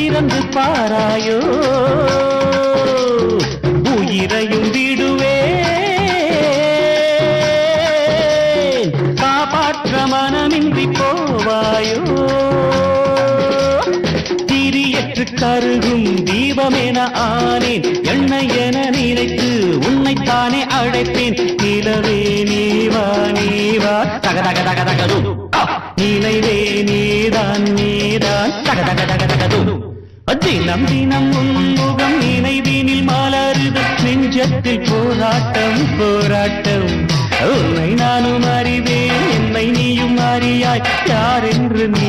திறந்து பாராயோ உயிரையும் விடுவே காப்பாற்ற மனமின்றி போவாயோ திரியற்று கருகும் தீபமென ஆனேன் எண்ணெய் என நினைத்து உன்னைத்தானே அழைப்பேன் நிலவே நீவா நீவா தக தக தக தகதும் நினைவே நீதான் நீதான் தக தக தக தகதும் தினம் தினம் உன்முகம் நினைவினில் மலருது நெஞ்சத்தில் போராட்டம் போராட்டம் உன்னை நானும் அறிவேன் என்னை நீயும் அறியாய் யார் என்று நீ